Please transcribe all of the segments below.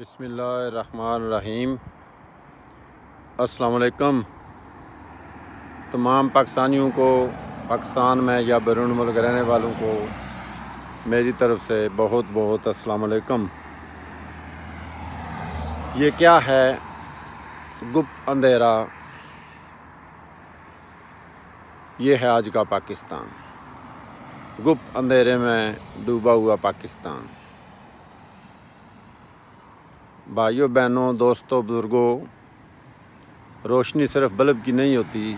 بسم اللہ الرحمن الرحیم۔ السلام علیکم تمام پاکستانیوں کو، پاکستان میں یا بیرون ملک رہنے والوں کو میری طرف سے بہت بہت السلام علیکم۔ یہ کیا ہے؟ گپ اندھیرا، یہ ہے آج کا پاکستان، گپ اندھیرے میں ڈوبا ہوا پاکستان۔ بھائیوں بہنوں، دوستوں، بزرگوں، روشنی صرف بلب کی نہیں ہوتی،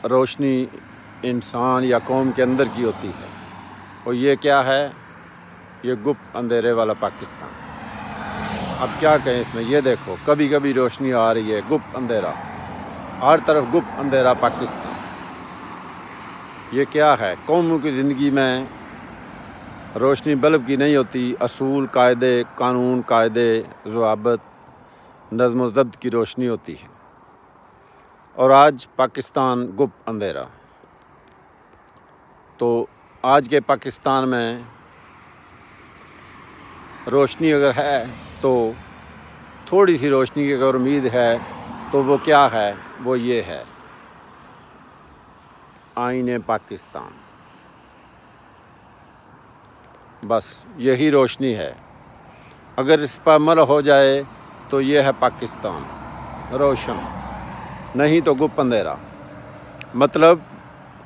روشنی انسان یا قوم کے اندر کی ہوتی ہے۔ اور یہ کیا ہے؟ یہ گپ اندھیرے والا پاکستان۔ اب کیا کہیں اس میں؟ یہ دیکھو، کبھی کبھی روشنی آ رہی ہے، گپ اندھیرا، ہر طرف گپ اندھیرا پاکستان۔ یہ کیا ہے؟ قوموں کی زندگی میں روشنی بلب کی نہیں ہوتی، اصول، قاعدے، قانون، قاعدے، ضوابط، نظم و ضبط کی روشنی ہوتی ہے۔ اور آج پاکستان گپ اندھیرا۔ تو آج کے پاکستان میں روشنی اگر ہے تو تھوڑی سی روشنی کی اگر امید ہے تو وہ کیا ہے؟ وہ یہ ہے آئین پاکستان۔ بس یہی روشنی ہے۔ اگر اس پر عمل ہو جائے تو یہ ہے پاکستان روشن، نہیں تو گپ اندھیرا۔ مطلب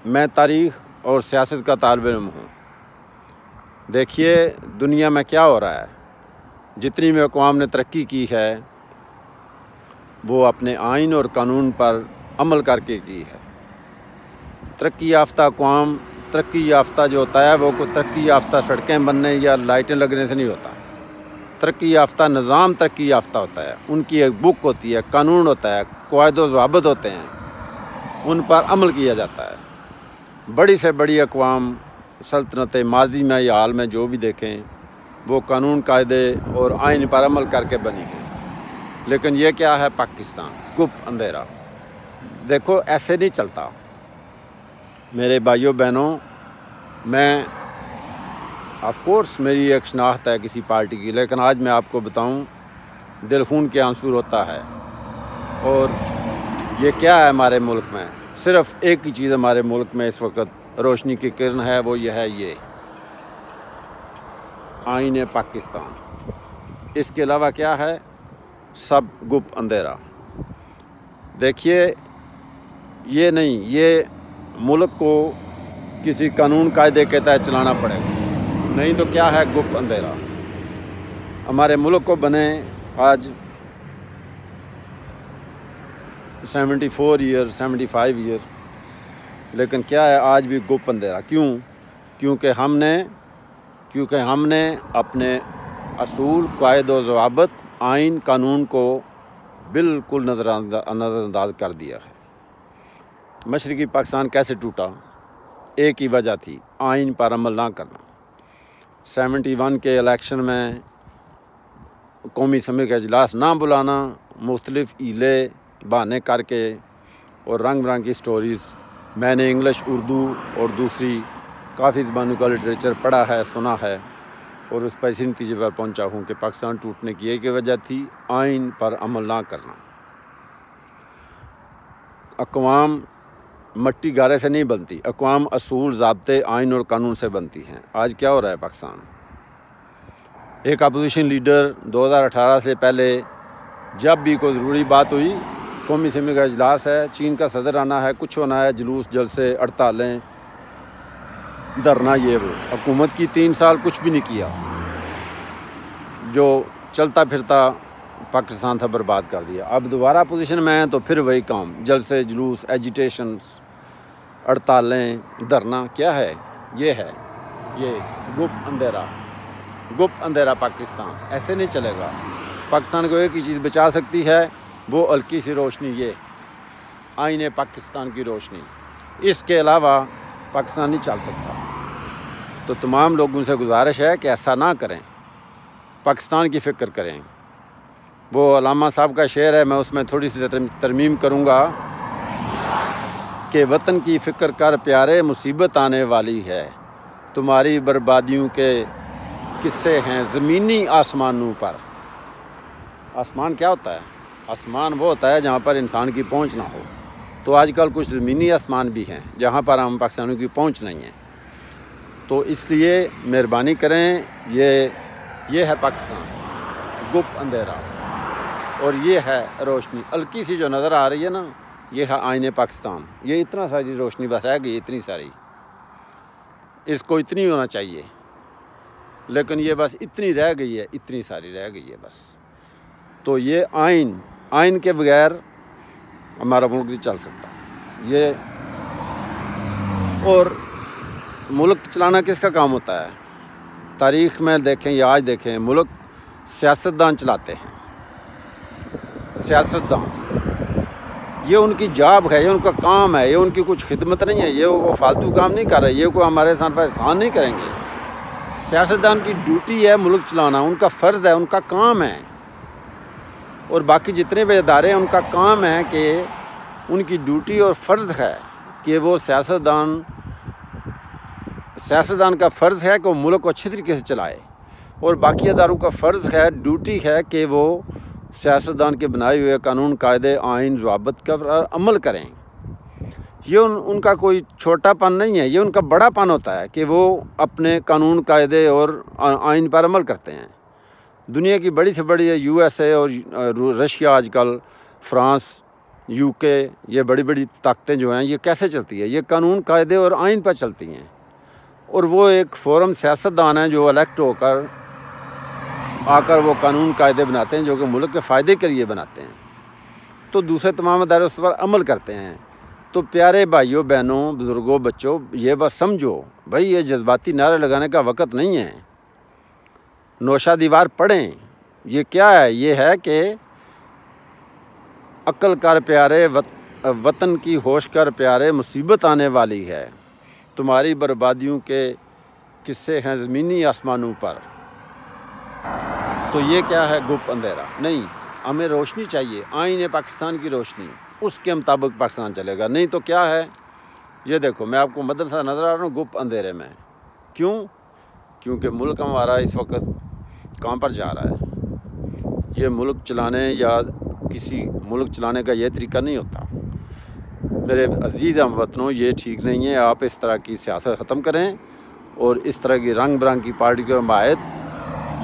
میں تاریخ اور سیاست کا طالب علم ہوں۔ دیکھیے دنیا میں کیا ہو رہا ہے۔ جتنی بھی اقوام نے ترقی کی ہے وہ اپنے آئین اور قانون پر عمل کر کے کی ہے۔ ترقی یافتہ اقوام، ترقی یافتہ جو ہوتا ہے وہ کوئی ترقی یافتہ سڑکیں بننے یا لائٹیں لگنے سے نہیں ہوتا۔ ترقی یافتہ نظام ترقی یافتہ ہوتا ہے، ان کی ایک بک ہوتی ہے، قانون ہوتا ہے، قواعد و ضوابط ہوتے ہیں، ان پر عمل کیا جاتا ہے۔ بڑی سے بڑی اقوام سلطنت ماضی میں یا حال میں جو بھی دیکھیں وہ قانون، قاعدے اور آئین پر عمل کر کے بنی ہیں۔ لیکن یہ کیا ہے؟ پاکستان گپ اندھیرا۔ دیکھو ایسے نہیں چلتا میرے بھائیوں بہنوں۔ میں آف کورس میری ایک شناخت ہے کسی پارٹی کی، لیکن آج میں آپ کو بتاؤں دل خون کے آنسو ہوتا ہے۔ اور یہ کیا ہے ہمارے ملک میں؟ صرف ایک ہی چیز ہمارے ملک میں اس وقت روشنی کی کرن ہے، وہ یہ ہے، یہ آئین پاکستان۔ اس کے علاوہ کیا ہے؟ سب گپ اندھیرا۔ دیکھیے یہ نہیں، یہ ملک کو کسی قانون قاعدے کے تحت چلانا پڑے گا، نہیں تو کیا ہے؟ گپ اندھیرا۔ ہمارے ملک کو بنے آج 74 ایئر 75 ایئر، لیکن کیا ہے؟ آج بھی گپ اندھیرا۔ کیوں؟ کیونکہ ہم نے اپنے اصول، قواعد و ضوابط، آئین، قانون کو بالکل نظر انداز کر دیا ہے۔ مشرقی پاکستان کیسے ٹوٹا؟ ایک ہی وجہ تھی، آئین پر عمل نہ کرنا۔ 71 کے الیکشن میں قومی اسمبلی کا اجلاس نہ بلانا، مختلف ہیلے بہانے کر کے اور رنگ برنگ کی سٹوریز۔ میں نے انگلش، اردو اور دوسری کافی زبانوں کا لٹریچر پڑھا ہے، سنا ہے، اور اس پر اسی نتیجے پر پہنچا ہوں کہ پاکستان ٹوٹنے کی ایک وجہ تھی آئین پر عمل نہ کرنا۔ اقوام مٹی گارے سے نہیں بنتی، اقوام اصول، ضابطے، آئین اور قانون سے بنتی ہیں۔ آج کیا ہو رہا ہے پاکستان؟ ایک اپوزیشن لیڈر 2018 سے پہلے جب بھی کوئی ضروری بات ہوئی، قومی اسمبلی کا اجلاس ہے، چین کا صدر آنا ہے، کچھ ہونا ہے، جلوس، جلسے، ہڑتالیں، دھرنا، یہ وہ۔ حکومت کی 3 سال کچھ بھی نہیں کیا، جو چلتا پھرتا پاکستان تھا برباد کر دیا۔ اب دوبارہ پوزیشن میں ہیں تو پھر وہی کام، جلسے، جلوس، ایجیٹیشنز، ہڑتالیں، دھرنا۔ کیا ہے؟ یہ ہے یہ گپ اندھیرا، گپ اندھیرا پاکستان۔ ایسے نہیں چلے گا۔ پاکستان کو ایک ہی چیز بچا سکتی ہے، وہ ہلکی سی روشنی، یہ آئین پاکستان کی روشنی۔ اس کے علاوہ پاکستان نہیں چل سکتا۔ تو تمام لوگوں سے گزارش ہے کہ ایسا نہ کریں، پاکستان کی فکر کریں۔ وہ علامہ صاحب کا شعر ہے، میں اس میں تھوڑی سی ترمیم کروں گا کہ وطن کی فکر کر پیارے، مصیبت آنے والی ہے، तुम्हारी बर्बादियों के किस्से हैं ज़मीनी आसमानों पर। आसमान क्या होता है? आसमान वो होता है जहाँ पर इंसान की पहुँच ना हो। तो आजकल कुछ ज़मीनी आसमान भी हैं जहाँ पर हम पाकिस्तानियों की पहुँच नहीं है। तो इसलिए मेहरबानी करें, ये है पाकिस्तान, गुप्त अंधेरा, और ये है रोशनी। हल्की सी जो नज़र आ रही है ना, ये है आईने पाकिस्तान। ये इतना सारी रोशनी बस रह गई, इतनी सारी, इसको इतनी होना चाहिए, लेकिन ये बस इतनी रह गई है, इतनी सारी रह गई है बस। तो ये आइन के बगैर हमारा मुल्क नहीं चल सकता। ये और मुल्क चलाना किसका काम होता है? तारीख़ में देखें या आज देखें, मुल्क सियासतदान चलाते हैं। सियासतदान, ये उनकी जॉब है, ये उनका काम है, ये उनकी कुछ खिदमत नहीं है, ये वो फालतू काम नहीं कर रहे, ये कोई हमारे साथ पर एहसान नहीं करेंगे। सियासतदान की ड्यूटी है मुल्क चलाना, उनका फ़र्ज़ है, उनका काम है। और बाकी जितने भी इदारे हैं उनका काम है कि उनकी ड्यूटी और फ़र्ज़ है कि वो सियासतदान का फ़र्ज़ है कि वो मुल्क को अच्छी तरीके से चलाए, और बाकी इदारों का फ़र्ज़ है, ड्यूटी है कि वो सियासतदान के बनाए हुए कानून, कायदे, आइन, ज़वाबित पर अमल करें। ये उनका कोई छोटापन नहीं है, ये उनका बड़ापन होता है कि वो अपने कानून, कायदे और आइन पर अमल करते हैं। दुनिया की बड़ी से बड़ी USA और रशिया, आजकल फ्रांस, UK, ये बड़ी बड़ी ताकतें जो हैं, ये कैसे चलती है? ये कानून, कायदे और आइन पर चलती हैं। और वो एक फ़ोरम सियासतदान है जो इलेक्ट होकर आकर वो कानून, कायदे बनाते हैं जो कि मुल्क के फ़ायदे के लिए बनाते हैं। तो दूसरे तमाम इदारे उस पर अमल करते हैं। तो प्यारे भाइयों, बहनों, बुज़ुर्गों, बच्चों, ये बस समझो भाई, ये जज्बाती नारे लगाने का वक़्त नहीं है। नौशा दीवार पढ़ें। ये क्या है? ये है कि अक्ल कर प्यारे, वतन की होश कर प्यारे, मुसीबत आने वाली है, तुम्हारी बर्बादियों के किस्से हैं ज़मीनी आसमानों पर। तो ये क्या है? गुप्त अंधेरा नहीं, हमें रोशनी चाहिए, आईने पाकिस्तान की रोशनी, उसके मुताबिक पाकिस्तान चलेगा। नहीं तो क्या है? ये देखो, मैं आपको मदरसा नज़र आ रहा हूँ गुप्त अंधेरे में। क्यों? क्योंकि मुल्क हमारा इस वक्त कहाँ पर जा रहा है। ये मुल्क चलाने या किसी मुल्क चलाने का ये तरीका नहीं होता। मेरे अजीज़ हमवतनों, ये ठीक नहीं है। आप इस तरह की सियासत ख़त्म करें और इस तरह की रंग बिरंग की पार्टी के मायद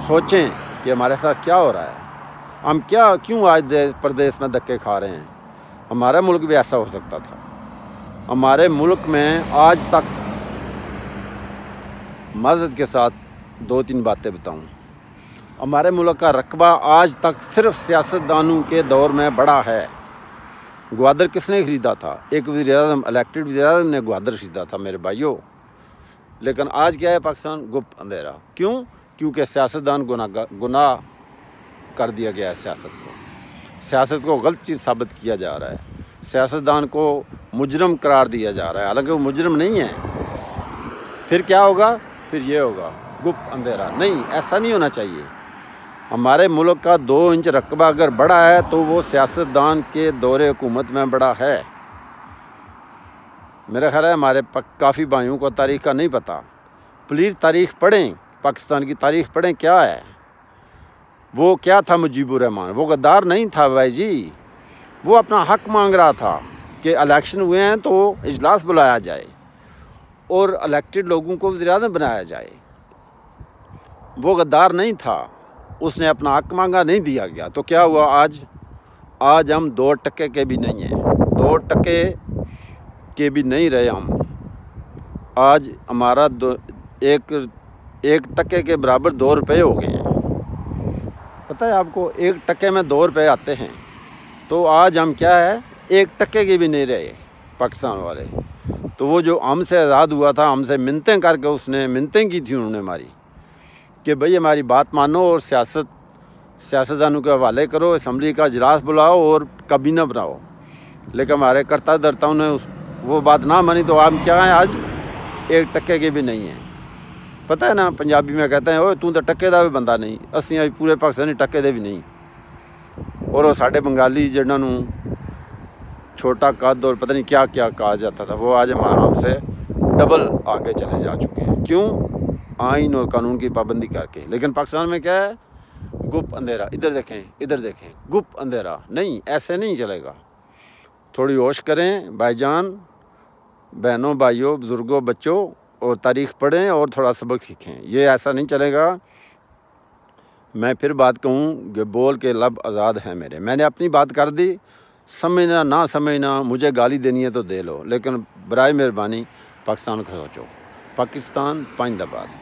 सोचें कि हमारे साथ क्या हो रहा है, हम क्यों आज देश प्रदेश में धक्के खा रहे हैं। हमारा मुल्क भी ऐसा हो सकता था। हमारे मुल्क में आज तक, मज़द के साथ 2-3 बातें बताऊं, हमारे मुल्क का रकबा आज तक सिर्फ सियासतदानों के दौर में बढ़ा है। ग्वादर किसने ख़रीदा था? एक वज़ीर-ए-आज़म, इलेक्टेड वज़ीर-ए-आज़म ने ग्वादर ख़रीदा था मेरे भाइयों। लेकिन आज क्या है पाकिस्तान? गुप्त अंधेरा। क्यों? क्योंकि सियासतदान गुनाह कर दिया गया है। सियासत को गलत चीज़ साबित किया जा रहा है। सियासतदान को मुजरम करार दिया जा रहा है, हालांकि वो मुजरम नहीं है। फिर क्या होगा? फिर ये होगा गुप्त अंधेरा। नहीं, ऐसा नहीं होना चाहिए। हमारे मुल्क का 2 इंच रकबा अगर बढ़ा है तो वो सियासतदान के दौरे हुकूमत में बढ़ा है। मेरा ख्याल है हमारे काफ़ी भाइयों को तारीख़ का नहीं पता। प्लीज़ तारीख़ पढ़ें, पाकिस्तान की तारीख़ पढ़ें। क्या है वो? क्या था मुजीबुर रहमान? वो गद्दार नहीं था भाई जी। वो अपना हक मांग रहा था कि इलेक्शन हुए हैं तो इजलास बुलाया जाए और इलेक्टेड लोगों को वज़ीर-ए-आज़म बनाया जाए। वो गद्दार नहीं था, उसने अपना हक मांगा, नहीं दिया गया। तो क्या हुआ? आज हम 2 टके के भी नहीं हैं, 2 टके के भी नहीं रहे हम। आज हमारा 1 टके के बराबर 2 रुपये हो गए हैं। पता है आपको? 1 टके में 2 रुपये आते हैं। तो आज हम क्या है? 1 टके के भी नहीं रहे पाकिस्तान वाले। तो वो जो हमसे आज़ाद हुआ था, हमसे मिन्नतें करके उसने मिन्नतें की थी उन्होंने हमारी, कि भाई हमारी बात मानो और सियासतदानों के हवाले करो, असम्बली का इजलास बुलाओ और काबीना बनाओ। लेकिन हमारे कर्ता धर्ताओं ने वो बात ना मानी। तो हम क्या हैं? आज 1 टके के भी नहीं हैं। पता है ना, पंजाबी में कहते हैं, ओए तू तो टके दा भी बंदा नहीं। असीं आज पूरे पाकिस्तानी टके दे भी नहीं। और वो साढ़े बंगाली जिन्होंने छोटा कद और पता नहीं क्या क्या कहा जाता था, वो आज हमसे ڈبل آگے چلے جا چکے ہیں. کیوں؟ آئین اور قانون کی پابندی کر کے. لیکن پاکستان میں کیا ہے؟ گپ اندھیرا، ادھر دیکھیں گپ اندھیرا. نہیں، ایسے نہیں چلے گا. تھوڑی ہوش کریں بھائی جان، بہنوں، بھائیوں، بزرگوں، بچوں، اور تاریخ پڑھیں اور تھوڑا سبق سیکھیں. یہ ایسا نہیں چلے گا. میں پھر بات کہوں کہ بول کے لب آزاد ہیں میرے. میں نے اپنی بات کر دی. سمجھنا نہ سمجھنا، مجھے گالی دینی ہے تو دے لو، لیکن برائے مہربانی پاکستان کو سوچو. پاکستان پائندہ باد.